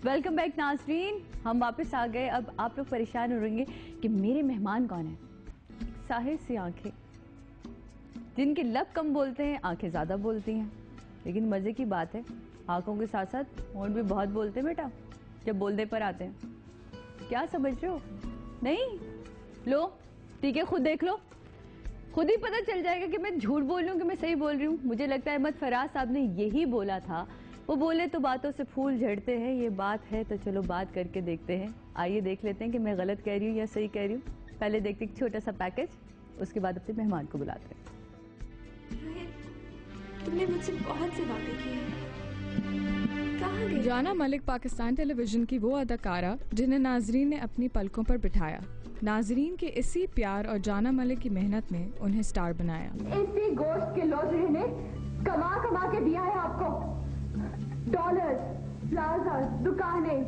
Welcome back नाज़रीन, हम वापस आ गए। अब आप लोग परेशान हो रहेंगे कि मेरे मेहमान कौन है। साहिर सी आंखें, जिनके लब कम बोलते हैं, आंखें ज़्यादा बोलती हैं। लेकिन मज़े की बात है, आंखों के साथ साथ होंठ भी बहुत बोलते हैं बेटा, जब बोलने पर आते हैं। क्या समझ रहे हो? नहीं? लो ठीक है, खुद देख लो, खुद ही पता चल जाएगा कि मैं झूठ बोल रही हूँ कि मैं सही बोल रही हूँ। मुझे लगता है अहमद फराज साहब ने यही बोला था, वो बोले तो बातों से फूल झड़ते हैं। ये बात है तो चलो बात करके देखते हैं। आइए देख लेते हैं कि मैं गलत कह रही हूँ या सही कह रही हूँ। पहले देखते हैं छोटा सा पैकेज, उसके बाद अपने मेहमान को बुलाते हैं। तुमने मुझसे बहुत से वादे किए हैं, कहाँ गए? जाना मलिक पाकिस्तान टेलीविजन की वो अदाकारा जिन्हें नाजरीन ने अपनी पलकों पर बिठाया। नाजरीन के इसी प्यार और जाना मलिक की मेहनत ने उन्हें स्टार बनाया। इसी गोश्त के लोचड़े ने कमा कमा के दिया है आपको डॉलर्स, प्लाजा, दुकानें,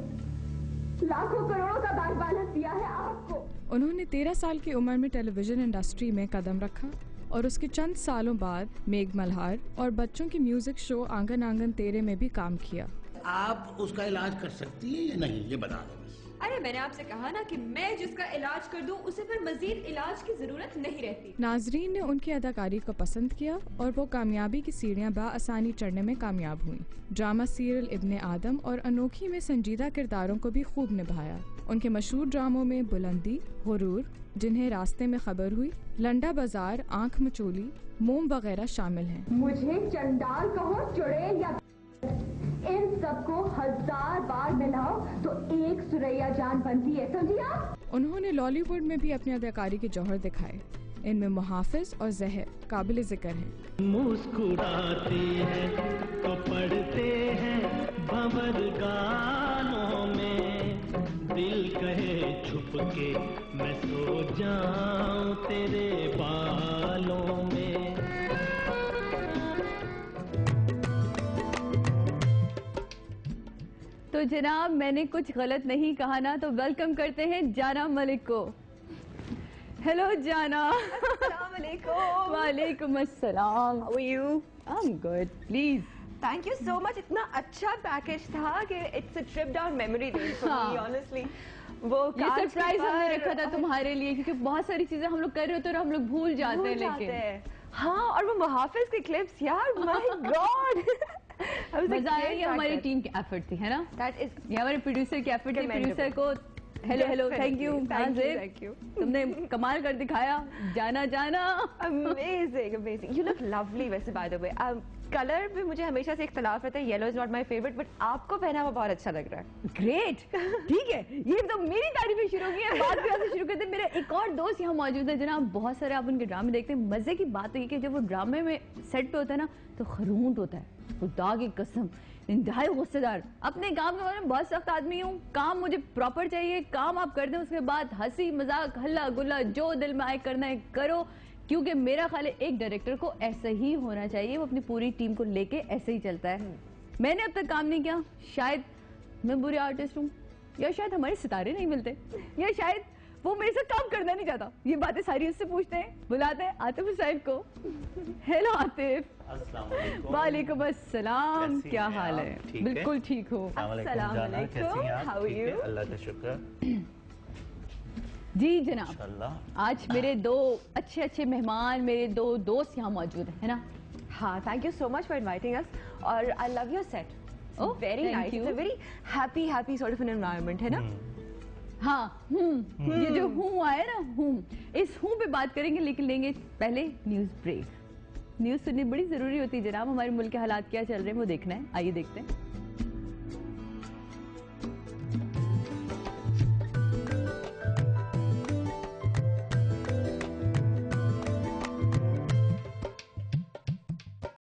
लाखों करोड़ों का बैंक बैलेंस दिया है आपको। उन्होंने 13 साल की उम्र में टेलीविजन इंडस्ट्री में कदम रखा और उसके चंद सालों बाद मेघ मल्हार और बच्चों की म्यूजिक शो आंगन आंगन तेरे में भी काम किया। आप उसका इलाज कर सकती हैं या नहीं, ये बता दो बस। अरे मैंने आपसे कहा ना कि मैं जिसका इलाज कर दूं उसे फिर मजीद इलाज की जरूरत नहीं रहती। नाजरीन ने उनकी अदाकारी को पसंद किया और वो कामयाबी की सीढ़ियां बाआसानी चढ़ने में कामयाब हुई। ड्रामा सीरियल इब्ने आदम और अनोखी में संजीदा किरदारों को भी खूब निभाया। उनके मशहूर ड्रामों में बुलंदी, गुरूर, जिन्हें रास्ते में खबर हुई, लंडा बाजार, आंख मचोली, मोम वगैरह शामिल हैं। मुझे चंडाल कहो, चुड़ैल या इन सबको 1000 बार मिलाओ तो एक सुरैया जान बनती है, समझी आप? उन्होंने लॉलीवुड में भी अपनी अदाकारी के जौहर दिखाए। इनमें मुहाफिज और जहर काबिल जिक्र हैं। मुस्कुराती है तो पढ़ते हैं भंवर गालों में, दिल कहे छुप के मैं सो जाऊं तेरे बालों में। तो जनाब, मैंने कुछ गलत नहीं कहा ना, तो वेलकम करते हैं जाना मलिक को। हेलो जाना। अस्सलाम वालेकुम। वालेकुम अस्सलाम। How are you? I'm good. Please. Thank you so much. इतना अच्छा पैकेज था कि it's a trip down memory lane for me, honestly. वो ये सरप्राइज हमने रखा था तुम्हारे लिए, क्योंकि बहुत सारी चीजें हम लोग कर रहे होते हैं और हम लोग भूल जाते हैं। लेकिन हाँ, और वो मुहाफिज के क्लिप्स यार, माय गॉड, मजा आया। ये हमारी टीम की एफर्ट थी, है ना? दैट इज ये हमारे प्रोड्यूसर की एफर्ट थी। प्रोड्यूसर को hello, thank you. Thank you, तुमने कमाल कर दिखाया। जाना जाना amazing amazing. You look lovely. वैसे बाय द वे कलर पे मुझे हमेशा से इख्तलाफ रहता है, yellow is not my favourite, but आपको पहना हुआ बहुत अच्छा लग रहा है। ग्रेट, ठीक है। ये तो मेरी तारीफें शुरू की है, बात भी आपसे शुरू करते हैं। मेरे एक और दोस्त यहाँ मौजूद है जनाब, बहुत सारे आप उनके ड्रामे देखते हैं। मजे की बात है कि जब वो ड्रामे में सेट पे होता है ना, तो खरूंट होता है, खुदा की कसम, इंतहाई गुस्सेदार। अपने काम के बारे में बहुत सख्त आदमी हूँ, काम मुझे प्रॉपर चाहिए, काम आप कर दें, उसके बाद हंसी मजाक हल्ला गुल्ला जो दिल में आए करना है करो, क्योंकि मेरा ख्याल है एक डायरेक्टर को ऐसा ही होना चाहिए। वो अपनी पूरी टीम को लेके ऐसे ही चलता है। मैंने अब तक काम नहीं किया, शायद मैं बुरी आर्टिस्ट हूँ, या शायद हमारे सितारे नहीं मिलते, या शायद वो मेरे साथ काम करना नहीं चाहता। ये बातें सारी उससे पूछते हैं। बुलाते हैं आतिफ साहिब को। हेलो आतिफ। अस्सलाम वालेकुम। वालेकुम अस्सलाम। क्या हाल है? बिल्कुल ठीक हो। अस्सलाम वालेकुम। How are you? अल्लाह का शुक्र। जी जनाब, आज मेरे दो अच्छे अच्छे मेहमान, मेरे दो दोस्त यहाँ मौजूद है ना? हाँ, thank you so much for inviting us, और I love your set. Oh, very thank nice. you. It's a very happy sort of an environment, है ना? हाँ, ये जो हूँ आया ना, इस हूँ पे बात करेंगे, लेकिन लेंगे पहले न्यूज ब्रेक। न्यूज सुननी बड़ी जरूरी होती है जनाब। हमारे मुल्क के हालात क्या चल रहे हैं वो देखना है। आइए देखते हैं।